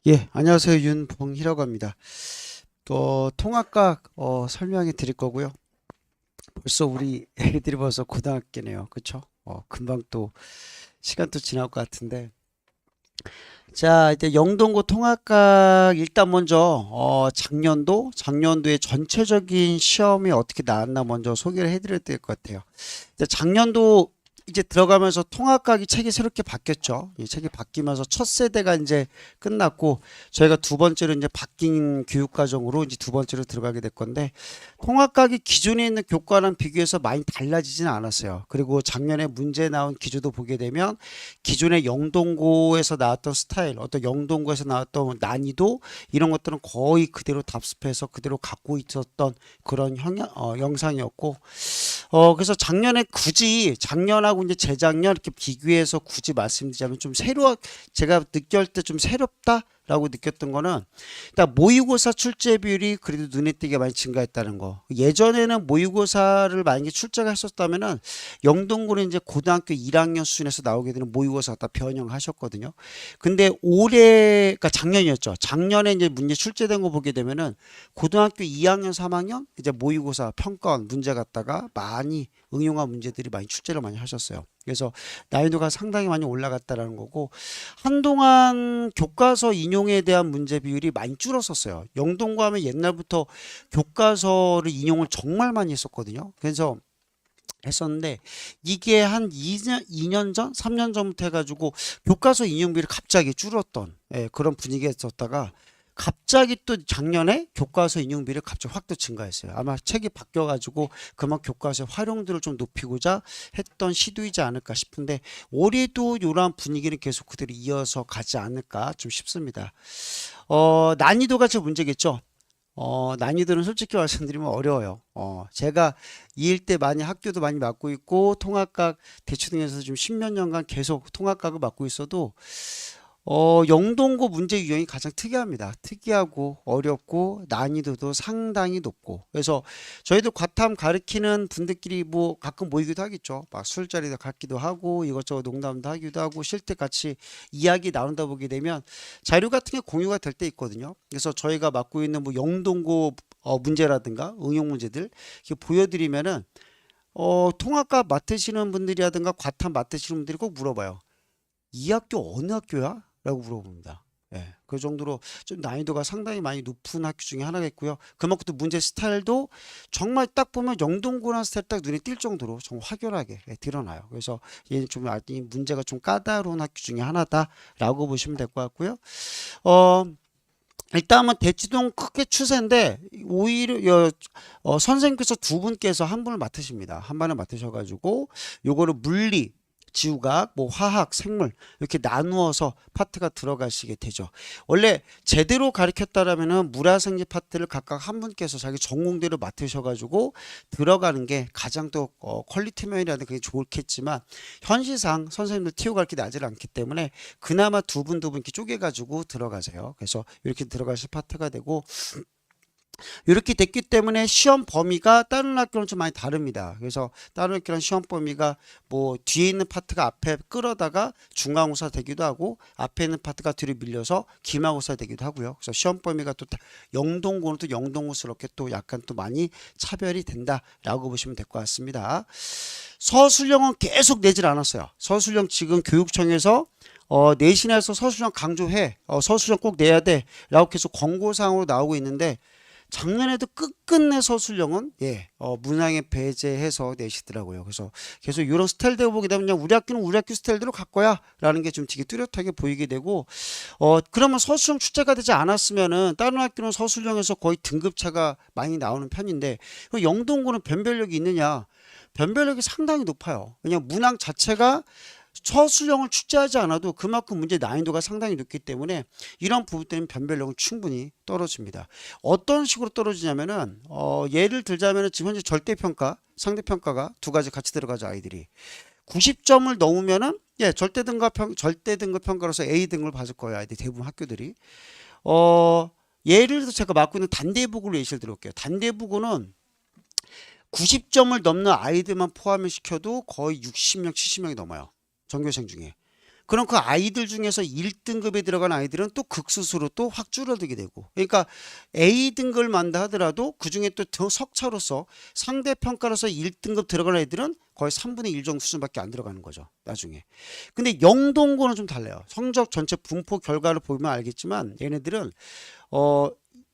예, 안녕하세요. 윤봉희라고 합니다. 통합각 설명해 드릴 거고요. 벌써 우리 애기들이 벌써 고등학교네요. 그쵸? 금방 또 시간도 지날 것 같은데. 자, 이제 영동고 통합각 일단 먼저 작년도의 전체적인 시험이 어떻게 나왔나 먼저 소개를 해드려야 될 것 같아요. 이제 작년도 이제 들어가면서 통합각이 책이 새롭게 바뀌었죠. 이 책이 바뀌면서 첫 세대가 이제 끝났고 저희가 두 번째로 이제 바뀐 교육 과정으로 이제 두 번째로 들어가게 될 건데 통합각이 기존에 있는 교과랑 비교해서 많이 달라지지는 않았어요. 그리고 작년에 문제 나온 기조도 보게 되면 기존의 영동고에서 나왔던 스타일, 어떤 영동고에서 나왔던 난이도 이런 것들은 거의 그대로 답습해서 그대로 갖고 있었던 그런 영상이었고 그래서 작년에 굳이 작년하고 이제 재작년 이렇게 비교해서 굳이 말씀드리자면 좀 제가 느낄 때 좀 새롭다라고 느꼈던 거는 일단 모의고사 출제 비율이 그래도 눈에 띄게 많이 증가했다는 거. 예전에는 모의고사를 만약에 출제가 했었다면은 영동고는 이제 고등학교 1학년 수준에서 나오게 되는 모의고사 다 변형하셨거든요. 근데 그러니까 작년이었죠. 작년에 이제 문제 출제된 거 보게 되면은 고등학교 2학년, 3학년 이제 모의고사 평가원 문제 갖다가 많이 응용한 문제들이 많이 출제를 많이 하셨어요. 그래서 난이도가 상당히 많이 올라갔다라는 거고 한동안 교과서 인용에 대한 문제 비율이 많이 줄었었어요. 영동고 하면 옛날부터 교과서를 인용을 정말 많이 했었거든요. 그래서 했었는데 이게 한 2년 전, 3년 전부터 해가지고 교과서 인용비를 갑자기 줄었던 그런 분위기였었다가 갑자기 또 작년에 교과서 인용비를 갑자기 확 또 증가했어요. 아마 책이 바뀌어가지고 그만 교과서의 활용도를 좀 높이고자 했던 시도이지 않을까 싶은데 올해도 이러한 분위기는 계속 그대로 이어서 가지 않을까 좀 싶습니다. 난이도가 제 문제겠죠. 난이도는 솔직히 말씀드리면 어려워요. 제가 이 일 때 많이 학교도 많이 맡고 있고 통합각 대치동에서 지금 십몇 년간 계속 통합각을 맡고 있어도 영동고 문제 유형이 가장 특이합니다. 특이하고 어렵고 난이도도 상당히 높고 그래서 저희도 과탐 가르치는 분들끼리 뭐 가끔 모이기도 하겠죠. 막 술자리도 갖기도 하고 이것저것 농담도 하기도 하고 쉴 때 같이 이야기 나눈다 보게 되면 자료 같은 게 공유가 될 때 있거든요. 그래서 저희가 맡고 있는 뭐 영동고 문제라든가 응용 문제들 이렇게 보여드리면은 통합과 맡으시는 분들이라든가 과탐 맡으시는 분들이 꼭 물어봐요. 이 학교 어느 학교야? 라고 물어봅니다. 예, 그 정도로 좀 난이도가 상당히 많이 높은 학교 중에 하나겠고요. 그만큼 또 문제 스타일도 정말 딱 보면 영동고란 스타일 딱 눈에 띌 정도로 정말 확연하게 드러나요. 그래서 얘는 좀 이 문제가 좀 까다로운 학교 중에 하나다라고 보시면 될 것 같고요. 어, 일단은 대치동 크게 추세인데 오히려 선생님께서 두 분께서 한 분을 맡으십니다. 한 반을 맡으셔가지고 요거를 물리 지구과학, 뭐 화학, 생물 이렇게 나누어서 파트가 들어가시게 되죠. 원래 제대로 가르쳤다라면은 물화생지 파트를 각각 한 분께서 자기 전공대로 맡으셔가지고 들어가는 게 가장 또 퀄리티 면이라든 그게 좋겠지만 현실상 선생님들 튀어 가르치 나질 않기 때문에 그나마 두 분 이렇게 쪼개가지고 들어가세요. 그래서 이렇게 들어가실 파트가 되고 이렇게 됐기 때문에 시험 범위가 다른 학교는 좀 많이 다릅니다. 그래서 다른 학교는 시험 범위가 뭐 뒤에 있는 파트가 앞에 끌어다가 중간고사 되기도 하고 앞에 있는 파트가 뒤로 밀려서 기말고사 되기도 하고요. 그래서 시험 범위가 또 영동고는 또 영동고스럽게 또 약간 또 많이 차별이 된다라고 보시면 될 것 같습니다. 서술형은 계속 내질 않았어요. 서술형 지금 교육청에서 내신에서 서술형 강조해. 서술형 꼭 내야 돼. 라고 계속 권고사항으로 나오고 있는데 작년에도 끝끝내 서술형은 문항에 배제해서 내시더라고요. 그래서 계속 이런 스타일대로 보게 되면 그냥 우리 학교는 우리 학교 스타일대로 갈 거야 라는 게 좀 되게 뚜렷하게 보이게 되고 그러면 서술형 출제가 되지 않았으면은 다른 학교는 서술형에서 거의 등급차가 많이 나오는 편인데 영동고는 변별력이 있느냐? 변별력이 상당히 높아요. 그냥 문항 자체가 서술형을 출제하지 않아도 그만큼 문제 난이도가 상당히 높기 때문에 이런 부분 때문에 변별력은 충분히 떨어집니다. 어떤 식으로 떨어지냐면은 예를 들자면은 지금 현재 절대평가, 상대평가가 두 가지 같이 들어가죠. 아이들이 90점을 넘으면은 절대등급 평가로서 A 등급을 받을 거예요. 아이들 대부분 학교들이 예를 들어서 제가 맡고 있는 단대부고를 예시를 들어볼게요. 단대부고는 90점을 넘는 아이들만 포함을 시켜도 거의 60명, 70명이 넘어요. 전교생 중에. 그럼 그 아이들 중에서 1등급에 들어간 아이들은 또 극수수로 또 확 줄어들게 되고, 그러니까 A등급을 만다 하더라도 그 중에 또 더 석차로서 상대평가로서 1등급 들어간 아이들은 거의 3분의 1 정도 수준밖에 안 들어가는 거죠, 나중에. 근데 영동고는 좀 달라요. 성적 전체 분포 결과를 보면 알겠지만 얘네들은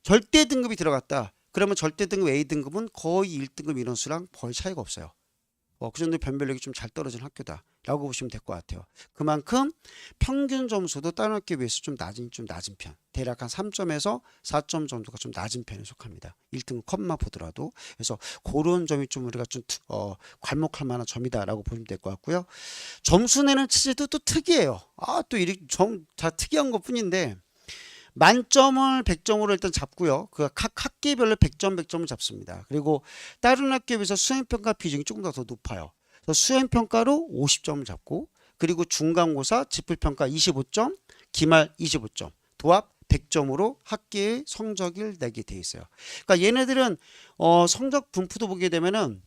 절대 등급이 들어갔다. 그러면 절대 등급 A등급은 거의 1등급 인원수랑 거의 차이가 없어요. 그 정도 변별력이 좀 잘 떨어진 학교다라고 보시면 될 것 같아요. 그만큼 평균 점수도 다른 학교에 비해서 좀 낮은 편. 대략 한 3점에서 4점 정도가 좀 낮은 편에 속합니다. 1등급 컷만 보더라도. 그래서 그런 점이 좀 우리가 좀 괄목할 만한 점이다라고 보시면 될 것 같고요. 점수 내는 체제도 또 특이해요. 또 이렇게 다 특이한 것 뿐인데, 만점을 100점으로 일단 잡고요. 그 각 학기별로 100점, 100점을 잡습니다. 그리고 다른 학교에 비해서 수행평가 비중이 조금 더 높아요. 그래서 수행평가로 50점을 잡고, 그리고 중간고사, 지필평가 25점, 기말 25점, 도합 100점으로 학기의 성적을 내게 돼 있어요. 그러니까 얘네들은 성적 분포도 보게 되면은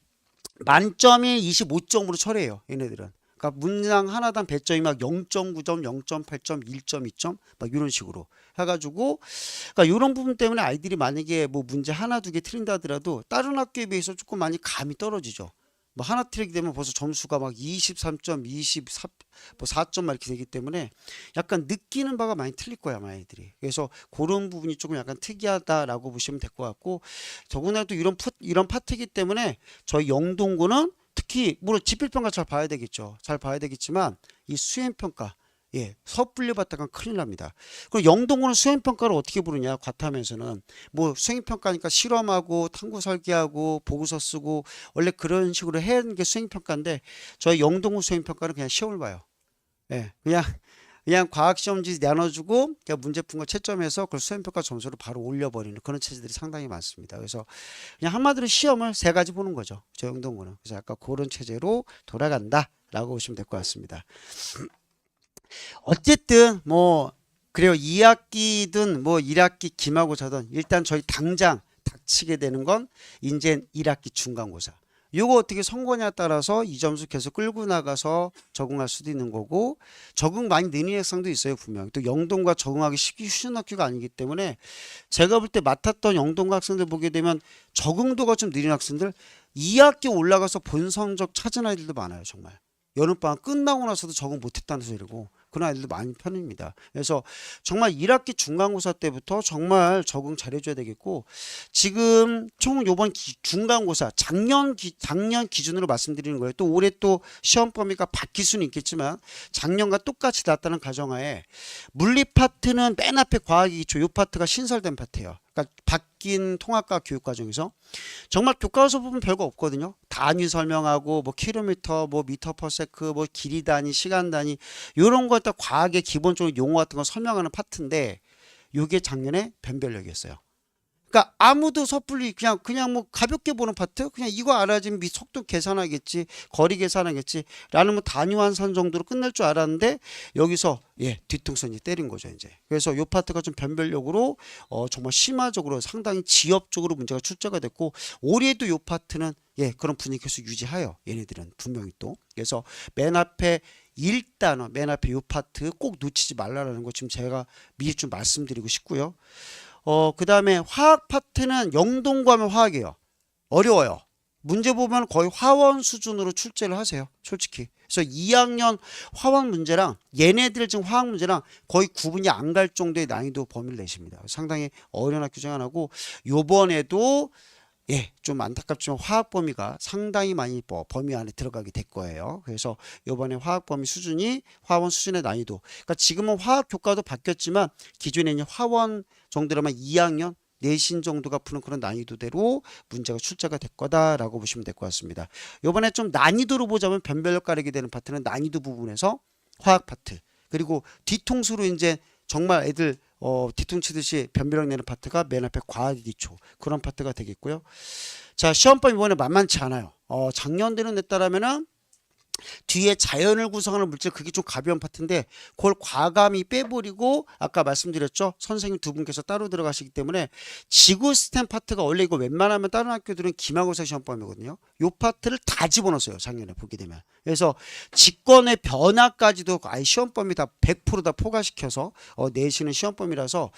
만점이 25점으로 처리해요. 얘네들은. 그러니까 문장 하나당 배점이 막 0.9점, 0.8점, 1.2점 막 이런 식으로 해가지고, 그러니까 이런 부분 때문에 아이들이 만약에 뭐 문제 하나 두 개 틀린다 하더라도 다른 학교에 비해서 조금 많이 감이 떨어지죠. 뭐 하나 틀리게 되면 벌써 점수가 막 23점, 24, 뭐 4점 막 이렇게 되기 때문에 약간 느끼는 바가 많이 틀릴 거야, 아마 아이들이. 그래서 그런 부분이 조금 약간 특이하다라고 보시면 될 것 같고, 더구나 또 이런 파트이기 때문에 저희 영동고는 특히 물론 지필평가 잘 봐야 되겠죠. 잘 봐야 되겠지만 이 수행평가, 섣불리 봤다가 큰일 납니다. 그리고 영동고는 수행평가를 어떻게 부르냐, 과탐에서는 뭐 수행평가니까 실험하고 탐구 설계하고 보고서 쓰고 원래 그런 식으로 해야 하는 게 수행평가인데, 저희 영동고 수행평가는 그냥 시험을 봐요. 그냥 과학시험지 나눠주고 그냥 문제 푼 거 채점해서 그걸 수행평가 점수를 바로 올려버리는 그런 체제들이 상당히 많습니다. 그래서 그냥 한마디로 시험을 세 가지 보는 거죠, 저 영동고는. 그래서 약간 그런 체제로 돌아간다라고 보시면 될 것 같습니다. 어쨌든 뭐 그래요. 2학기든 뭐 1학기 기말고사든 일단 저희 당장 닥치게 되는 건 이제 1학기 중간고사. 요거 어떻게 선거냐에 따라서 이 점수 계속 끌고 나가서 적응할 수도 있는 거고, 적응 많이 느린 학생도 있어요, 분명히. 또 영동과 적응하기 쉬운 학교가 아니기 때문에 제가 볼 때 맡았던 영동과 학생들 보게 되면 적응도가 좀 느린 학생들 2학기 올라가서 본 성적 찾은 아이들도 많아요, 정말. 여름방학 끝나고 나서도 적응 못했다는 소리고 그런 아이들도 많은 편입니다. 그래서 정말 1학기 중간고사 때부터 정말 적응 잘해줘야 되겠고, 지금 총 요번 중간고사 작년 기준으로 말씀드리는 거예요. 또 올해 또 시험 범위가 바뀔 수는 있겠지만 작년과 똑같이 났다는 가정하에 물리 파트는 맨 앞에 과학이 기초, 요 파트가 신설된 파트예요. 그러니까 바뀐 통합과 교육과정에서 정말 교과서 부분 별거 없거든요. 단위 설명하고 뭐 킬로미터, 뭐 미터 퍼 세크, 뭐 길이 단위, 시간 단위 이런 거 다 과학의 기본적인 용어 같은 거 설명하는 파트인데, 요게 작년에 변별력이었어요. 그러니까 아무도 섣불리 그냥 뭐 가볍게 보는 파트, 그냥 이거 알아야지 속도 계산하겠지, 거리 계산하겠지 라는 뭐 단위 환산 정도로 끝날 줄 알았는데 여기서 뒤통수에 때린 거죠, 이제. 그래서 요 파트가 좀 변별력으로 정말 심화적으로 상당히 지엽적으로 문제가 출제가 됐고, 올해도 요 파트는 그런 분위기 계속 유지하여 얘네들은 분명히 또. 그래서 맨 앞에 맨 앞에 요 파트 꼭 놓치지 말라라는 거 지금 제가 미리 좀 말씀드리고 싶고요. 그 다음에 화학 파트는 영동고 하면 화학이에요. 어려워요. 문제 보면 거의 화원 수준으로 출제를 하세요, 솔직히. 그래서 2학년 화학 문제랑 얘네들 지금 화학 문제랑 거의 구분이 안 갈 정도의 난이도 범위를 내십니다. 상당히 어려운 학교 중 하나고, 요번에도 좀 안타깝지만 화학 범위가 상당히 많이 범위 안에 들어가게 될 거예요. 그래서 이번에 화학 범위 수준이 화원 수준의 난이도. 그러니까 지금은 화학 교과도 바뀌었지만 기존에는 화원 정도라면 2학년 내신 정도가 푸는 그런 난이도대로 문제가 출제가 될 거다라고 보시면 될 것 같습니다. 이번에 좀 난이도로 보자면 변별력 가리게 되는 파트는 난이도 부분에서 화학 파트, 그리고 뒤통수로 이제 정말 애들 뒤통치듯이 변별력 내는 파트가 맨 앞에 과학 기초, 그런 파트가 되겠고요. 자, 시험범위 이번에 만만치 않아요. 작년대로 냈다라면은 뒤에 자연을 구성하는 물질 그게 좀 가벼운 파트인데 그걸 과감히 빼버리고 아까 말씀드렸죠. 선생님 두 분께서 따로 들어가시기 때문에 지구 시스템 파트가 원래 이거 웬만하면 다른 학교들은 기말고사 시험범이거든요. 요 파트를 다 집어넣었어요. 작년에 보게 되면. 그래서 직권의 변화까지도 아예 시험범이 다 100%다 포괄시켜서 내시는 시험범이라서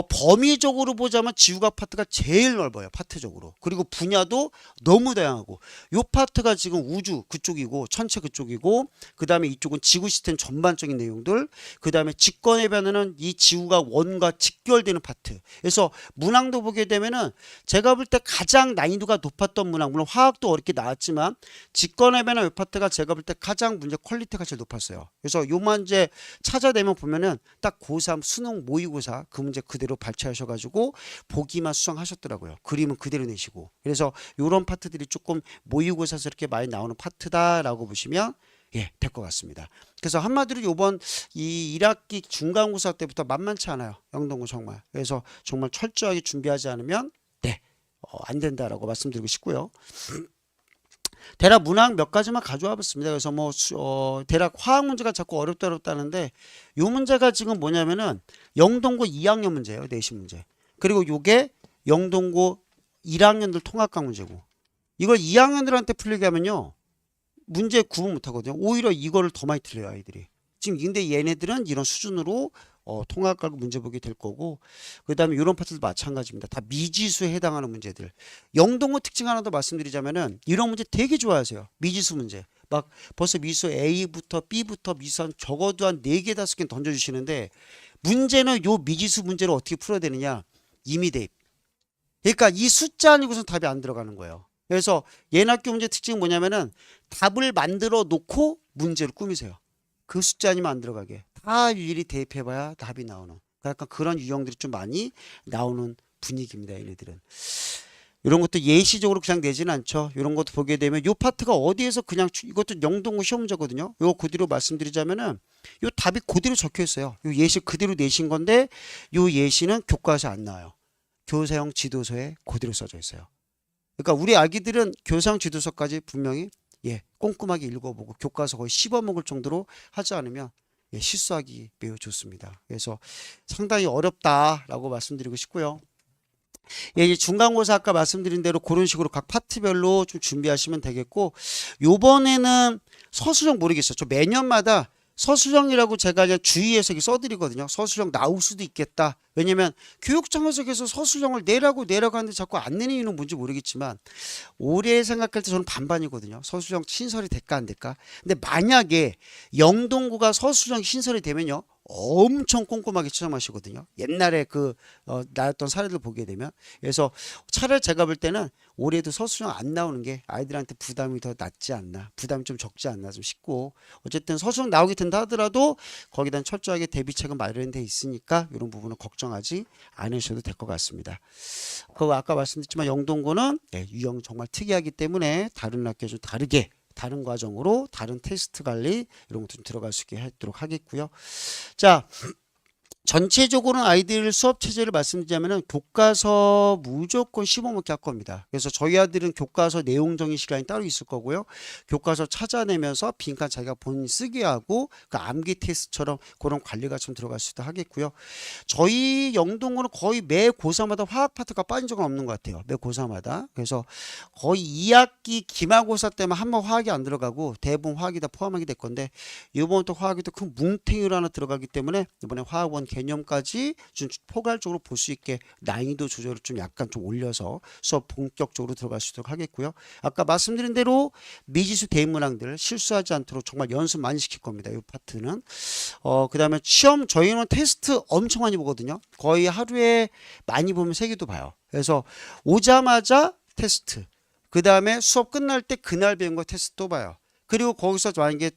범위적으로 보자면 지구과 파트가 제일 넓어요. 파트적으로. 그리고 분야도 너무 다양하고 요 파트가 지금 우주 그쪽이고 천체 그쪽이고 그 다음에 이쪽은 지구 시스템 전반적인 내용들 그 다음에 직권의 변화는 이 지구가 원과 직결되는 파트. 그래서 문항도 보게 되면은 제가 볼 때 가장 난이도가 높았던 문항 물론 화학도 어렵게 나왔지만 직권의 변화 요 파트가 제가 볼 때 가장 문제 퀄리티가 제일 높았어요. 그래서 요 문제 찾아내면 보면은 딱 고3 수능 모의고사 그 문제 그대로 발췌하셔가지고 보기만 수정하셨더라고요. 그림은 그대로 내시고. 그래서 이런 파트들이 조금 모의고사에서 이렇게 많이 나오는 파트다라고 보시면 될 것 같습니다. 그래서 한마디로 이번 이 1학기 중간고사 때부터 만만치 않아요. 영동고 정말. 그래서 정말 철저하게 준비하지 않으면 안 된다라고 말씀드리고 싶고요. 대략 문항 몇 가지만 가져와 봤습니다. 그래서 뭐 대략 화학 문제가 자꾸 어렵다는데 요 문제가 지금 뭐냐면은 영동고 2학년 문제예요. 내신 문제. 그리고 요게 영동고 1학년들 통합강 문제고 이걸 2학년들한테 풀리게 하면요. 문제 구분 못 하거든요. 오히려 이거를 더 많이 틀려요. 아이들이. 지금 근데 얘네들은 이런 수준으로 통합과학 문제 보게 될 거고 그 다음에 이런 파트도 마찬가지입니다. 다 미지수에 해당하는 문제들. 영동고 특징 하나 더 말씀드리자면은 이런 문제 되게 좋아하세요. 미지수 문제. 막 벌써 미지수 A부터 B부터 미지수 한 적어도 한 4개 5개 던져주시는데 문제는 요 미지수 문제를 어떻게 풀어야 되느냐. 이미 대입. 그러니까 이 숫자 아니고선 답이 안 들어가는 거예요. 그래서 예학교 문제 특징은 뭐냐면은 답을 만들어 놓고 문제를 꾸미세요. 그 숫자 아니면 안 들어가게. 다 일일이 대입해봐야 답이 나오는. 약간 그런 유형들이 좀 많이 나오는 분위기입니다. 얘네들은. 이런 것도 예시적으로 그냥 내지는 않죠. 이런 것도 보게 되면 요 파트가 어디에서 그냥 이것도 영동고 시험 문제거든요. 요 그대로 말씀드리자면은 요 답이 그대로 적혀 있어요. 요 예시 그대로 내신 건데 요 예시는 교과서에 안 나와요. 교사형 지도서에 그대로 써져 있어요. 그러니까 우리 아기들은 교사형 지도서까지 분명히 꼼꼼하게 읽어보고 교과서 거의 씹어먹을 정도로 하지 않으면 실수하기 매우 좋습니다. 그래서 상당히 어렵다라고 말씀드리고 싶고요. 이제 중간고사 아까 말씀드린 대로 그런 식으로 각 파트별로 좀 준비하시면 되겠고 요번에는 서술형 모르겠어요. 저 매년마다 서술형이라고 제가 그냥 주의해서 써드리거든요. 서술형 나올 수도 있겠다. 왜냐면 교육청에서 계속 서술형을 내라고 하는데 자꾸 안 내는 이유는 뭔지 모르겠지만 올해 생각할 때 저는 반반이거든요. 서술형 신설이 될까 안 될까. 근데 만약에 영동고가 서술형 신설이 되면요. 엄청 꼼꼼하게 추정하시거든요. 옛날에 나왔던 사례들 보게 되면. 그래서 차라리 제가 볼 때는 올해도 서술형 안 나오는 게 아이들한테 부담이 더 낮지 않나. 부담이 좀 적지 않나 좀 싶고. 어쨌든 서술형 나오게 된다 하더라도 거기다 철저하게 대비책은 마련돼 있으니까 이런 부분은 걱정하지 않으셔도 될 것 같습니다. 아까 말씀드렸지만 영동고는 유형 정말 특이하기 때문에 다른 학교와 좀 다르게 다른 과정으로 다른 테스트 관리 이런 것도 좀 들어갈 수 있게 하도록 하겠고요. 자, 전체적으로는 아이들 수업 체제를 말씀드리자면 교과서 무조건 씹어먹기 할 겁니다. 그래서 저희 아들은 교과서 내용 정의 시간이 따로 있을 거고요. 교과서 찾아내면서 빈칸 자기가 본인 쓰게 하고 그 암기 테스트처럼 그런 관리가 좀 들어갈 수도 하겠고요. 저희 영동고는 거의 매 고3마다 화학 파트가 빠진 적은 없는 것 같아요. 매 고3마다. 그래서 거의 2학기 기말고사 때만 한 번 화학이 안 들어가고 대부분 화학이 다 포함하게 될 건데 이번 또 화학이 또 큰 뭉탱이로 하나 들어가기 때문에 이번에 화학원 개념까지 좀 포괄적으로 볼 수 있게 난이도 조절을 좀 약간 좀 올려서 수업 본격적으로 들어갈 수 있도록 하겠고요. 아까 말씀드린 대로 미지수 대문항들 실수하지 않도록 정말 연습 많이 시킬 겁니다. 이 파트는. 그 다음에 시험 저희는 테스트 엄청 많이 보거든요. 거의 하루에 많이 보면 3개도 봐요. 그래서 오자마자 테스트. 그 다음에 수업 끝날 때 그날 배운 거 테스트 또 봐요. 그리고 거기서 만약에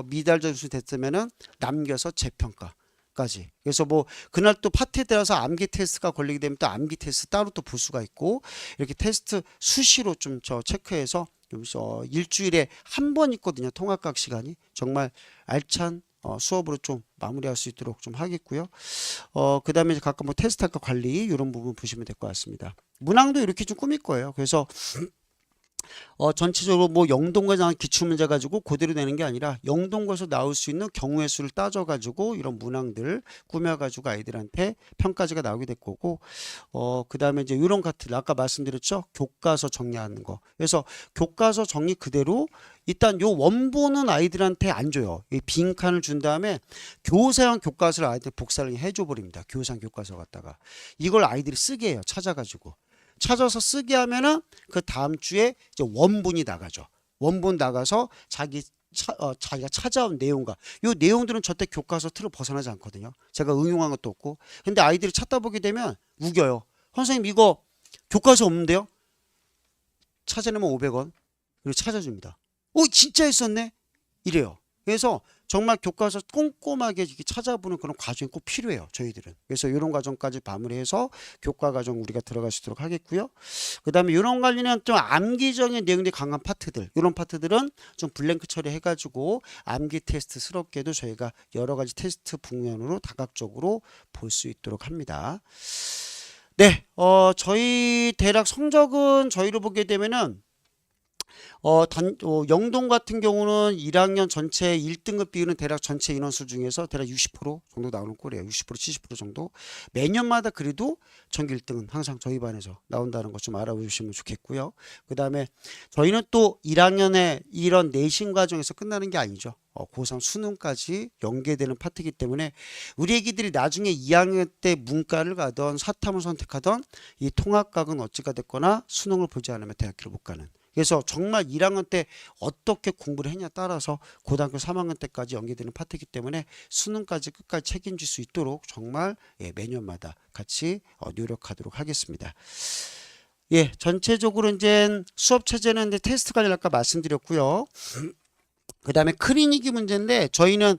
미달 점수 됐으면은 남겨서 재평가. 까지. 그래서 뭐 그날 또 파트에 따라서 암기 테스트가 걸리게 되면 또 암기 테스트 따로 또 볼 수가 있고 이렇게 테스트 수시로 좀 체크해서 좀 일주일에 한 번 있거든요. 통합과학 시간이 정말 알찬 수업으로 좀 마무리할 수 있도록 좀 하겠고요. 그 다음에 각각 뭐 테스트학과 관리 이런 부분 보시면 될 것 같습니다. 문항도 이렇게 좀 꾸밀 거예요. 그래서 전체적으로 뭐 영동과장 기출문제 가지고 그대로 내는 게 아니라 영동고에서 나올 수 있는 경우의 수를 따져가지고 이런 문항들 꾸며가지고 아이들한테 평가지가 나오게 될 거고, 그 다음에 이제 이런 것들 아까 말씀드렸죠. 교과서 정리하는 거. 그래서 교과서 정리 그대로 일단 요 원본은 아이들한테 안 줘요. 이 빈칸을 준 다음에 교사형 교과서를 아이들 복사를 해줘 버립니다. 교사형 교과서 갖다가 이걸 아이들이 쓰게 해요. 찾아가지고. 찾아서 쓰게 하면은 그 다음 주에 이제 원본이 나가죠. 원본 나가서 자기가 찾아온 내용과 요 내용들은 절대 교과서 틀을 벗어나지 않거든요. 제가 응용한 것도 없고. 근데 아이들이 찾다 보게 되면 우겨요. 선생님 이거 교과서 없는데요? 찾아내면 500원. 그리고 찾아줍니다. 진짜 있었네? 이래요. 그래서 정말 교과서 꼼꼼하게 이렇게 찾아보는 그런 과정이 꼭 필요해요. 저희들은. 그래서 이런 과정까지 마무리해서 교과 과정 우리가 들어갈 수 있도록 하겠고요. 그 다음에 이런 관련한 좀 암기적인 내용들이 강한 파트들, 이런 파트들은 좀 블랭크 처리해가지고 암기 테스트스럽게도 저희가 여러 가지 테스트 북면으로 다각적으로 볼 수 있도록 합니다. 네, 저희 대략 성적은 저희로 보게 되면은 영동 같은 경우는 1학년 전체 1등급 비율은 대략 전체 인원수 중에서 대략 60% 정도 나오는 꼴이에요. 60% 70% 정도. 매년마다 그래도 전교 1등은 항상 저희 반에서 나온다는 것 좀 알아보시면 좋겠고요. 그 다음에 저희는 또 1학년에 이런 내신 과정에서 끝나는 게 아니죠. 고3 수능까지 연계되는 파트이기 때문에 우리 애기들이 나중에 2학년 때 문과를 가던 사탐을 선택하던 이 통합각은 어찌가 됐거나 수능을 보지 않으면 대학교를 못 가는, 그래서 정말 1학년 때 어떻게 공부를 했냐 따라서 고등학교 3학년 때까지 연계되는 파트이기 때문에 수능까지 끝까지 책임질 수 있도록 정말 매년마다 같이 노력하도록 하겠습니다. 전체적으로 이제 수업 체제는 이제 테스트 관련 아까 말씀드렸고요. 그 다음에 클리닉이 문제인데 저희는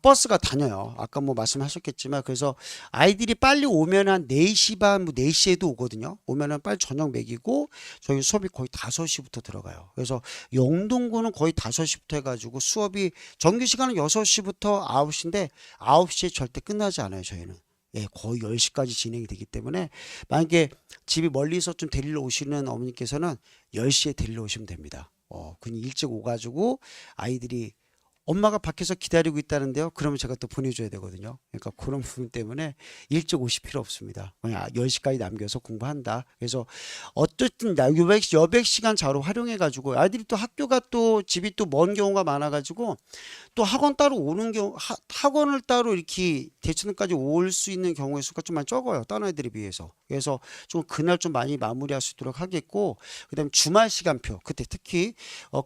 버스가 다녀요. 아까 뭐 말씀하셨겠지만, 그래서 아이들이 빨리 오면 한 4시 반, 뭐 4시에도 오거든요. 오면은 빨리 저녁 먹이고 저희 수업이 거의 5시부터 들어가요. 그래서 영동구는 거의 5시부터 해가지고 수업이 정규 시간은 6시부터 9시인데 9시에 절대 끝나지 않아요. 저희는. 거의 10시까지 진행이 되기 때문에 만약에 집이 멀리서 좀 데리러 오시는 어머니께서는 10시에 데리러 오시면 됩니다. 그냥 일찍 오가지고 아이들이 엄마가 밖에서 기다리고 있다는데요. 그러면 제가 또 보내줘야 되거든요. 그러니까 그런 부분 때문에 일찍 오실 필요 없습니다. 그냥 10시까지 남겨서 공부한다. 그래서 어쨌든 여백 시간 자로 활용해가지고 아이들이 또 학교가 또 집이 또 먼 경우가 많아가지고 또 학원 따로 오는 경우, 학원을 따로 이렇게 대치동까지 올 수 있는 경우의 수가 좀 많이 적어요. 다른 아이들에 비해서. 그래서 좀 그날 좀 많이 마무리할 수 있도록 하겠고, 그 다음에 주말 시간표, 그때 특히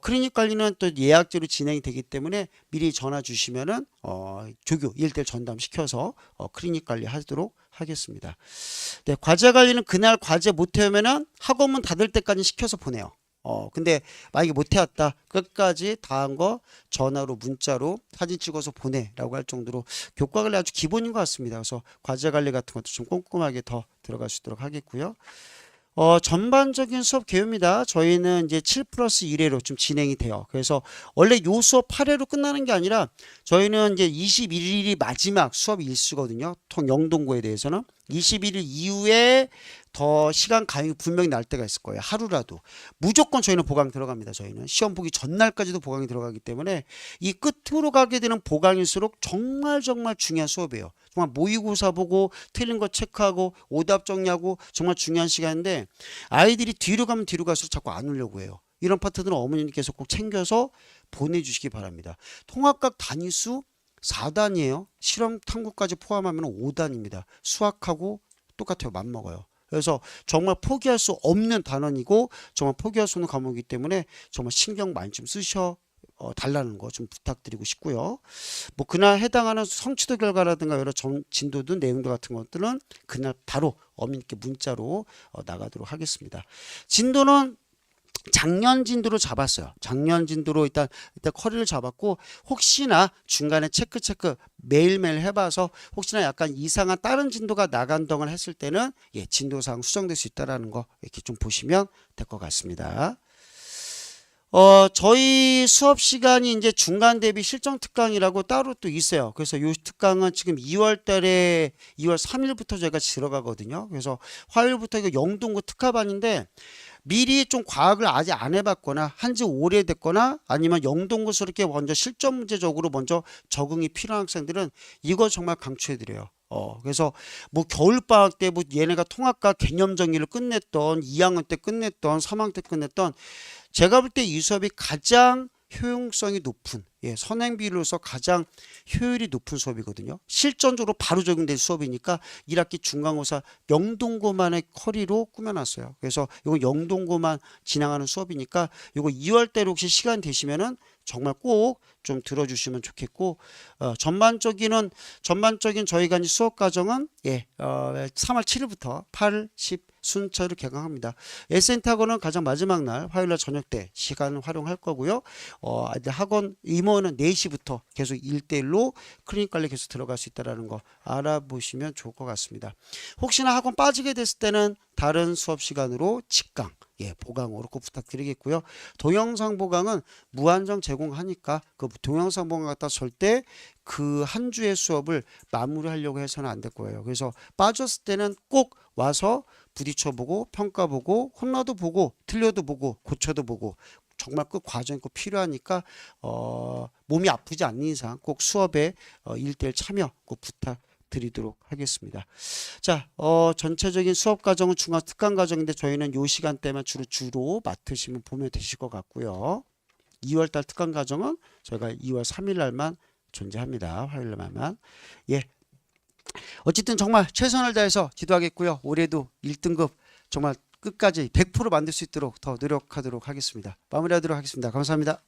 클리닉 관리는 또 예약제로 진행이 되기 때문에 미리 전화 주시면은 조교 1대1 전담 시켜서 클리닉 관리 하도록 하겠습니다. 네, 과제 관리는 그날 과제 못 해오면은 학원문 닫을 때까지 시켜서 보내요. 근데 만약에 못 해왔다, 끝까지 다 한 거 전화로 문자로 사진 찍어서 보내라고 할 정도로 교과 관리 아주 기본인 것 같습니다. 그래서 과제 관리 같은 것도 좀 꼼꼼하게 더 들어갈 수 있도록 하겠고요. 전반적인 수업 개요입니다. 저희는 이제 7+1회로 좀 진행이 돼요. 그래서 원래 요 수업 8회로 끝나는 게 아니라 저희는 이제 21일이 마지막 수업 일수거든요. 영동고에 대해서는 21일 이후에 더 시간 가용이 분명히 날 때가 있을 거예요. 하루라도. 무조건 저희는 보강 들어갑니다. 저희는 시험 보기 전날까지도 보강이 들어가기 때문에 이 끝으로 가게 되는 보강일수록 정말 중요한 수업이에요. 정말 모의고사 보고 틀린 거 체크하고 오답 정리하고 정말 중요한 시간인데 아이들이 뒤로 가면 뒤로 갈수록 자꾸 안 오려고 해요. 이런 파트들은 어머님께서 꼭 챙겨서 보내주시기 바랍니다. 통합각 단위수 4단이에요. 실험 탐구까지 포함하면 5단입니다. 수학하고 똑같아요. 맞먹어요. 그래서 정말 포기할 수 없는 단원이고 정말 포기할 수 없는 과목이기 때문에 정말 신경 많이 좀 쓰셔 달라는 거 좀 부탁드리고 싶고요. 뭐 그날 해당하는 성취도 결과라든가 여러 진도든 내용들 같은 것들은 그날 바로 어머니께 문자로 나가도록 하겠습니다. 진도는 작년 진도로 잡았어요. 작년 진도로 일단 커리를 잡았고 혹시나 중간에 체크 매일매일 해봐서 혹시나 약간 이상한 다른 진도가 나간다고 했을 때는 진도상 수정될 수 있다라는 거 이렇게 좀 보시면 될 것 같습니다. 저희 수업 시간이 이제 중간 대비 실정 특강이라고 따로 또 있어요. 그래서 이 특강은 지금 2월 달에 2월 3일부터 저희가 들어가거든요. 그래서 화요일부터 이거 영동고 특화반인데 미리 좀 과학을 아직 안 해봤거나 한지 오래됐거나 아니면 영동고스럽게 먼저 실전 문제적으로 먼저 적응이 필요한 학생들은 이거 정말 강추해드려요. 그래서 뭐 겨울방학 때 뭐 얘네가 통합과 개념 정리를 끝냈던 2학년 때 끝냈던 3학년 때 끝냈던 제가 볼 때 이 수업이 가장 효용성이 높은 선행 비율로서 가장 효율이 높은 수업이거든요. 실전적으로 바로 적용된 수업이니까 1학기 중간고사 영동고만의 커리로 꾸며놨어요. 그래서 이거 영동고만 진행하는 수업이니까 이거 2월달에 혹시 시간 되시면은 정말 꼭 좀 들어주시면 좋겠고 전반적인 저희가 이제 수업 과정은 3월 7일부터 8, 10 순차로 개강합니다. 에센트 학원은 가장 마지막 날 화요일날 저녁 때 시간을 활용할 거고요. 학원 임원은 4시부터 계속 1대1로 클리닉 관리 계속 들어갈 수 있다는 거 알아보시면 좋을 것 같습니다. 혹시나 학원 빠지게 됐을 때는 다른 수업 시간으로 직강 보강으로 꼭 부탁드리겠고요. 동영상 보강은 무한정 제공하니까 그 동영상 보강 갖다 절대 그 한 주의 수업을 마무리하려고 해서는 안 될 거예요. 그래서 빠졌을 때는 꼭 와서 부딪혀보고 평가보고 혼나도 보고 틀려도 보고 고쳐도 보고 정말 그 과정이 꼭 필요하니까 몸이 아프지 않는 이상 꼭 수업에 1대1 참여 꼭 부탁드리도록 하겠습니다. 자, 전체적인 수업 과정은 중간 특강 과정인데 저희는 요 시간대만 주로 맡으시면 보면 되실 것 같고요. 2월달 특강 과정은 저희가 2월 3일 날만 존재합니다. 화요일 날만. 어쨌든 정말 최선을 다해서 기도하겠고요. 올해도 1등급 정말 끝까지 100% 만들 수 있도록 더 노력하도록 하겠습니다. 마무리하도록 하겠습니다. 감사합니다.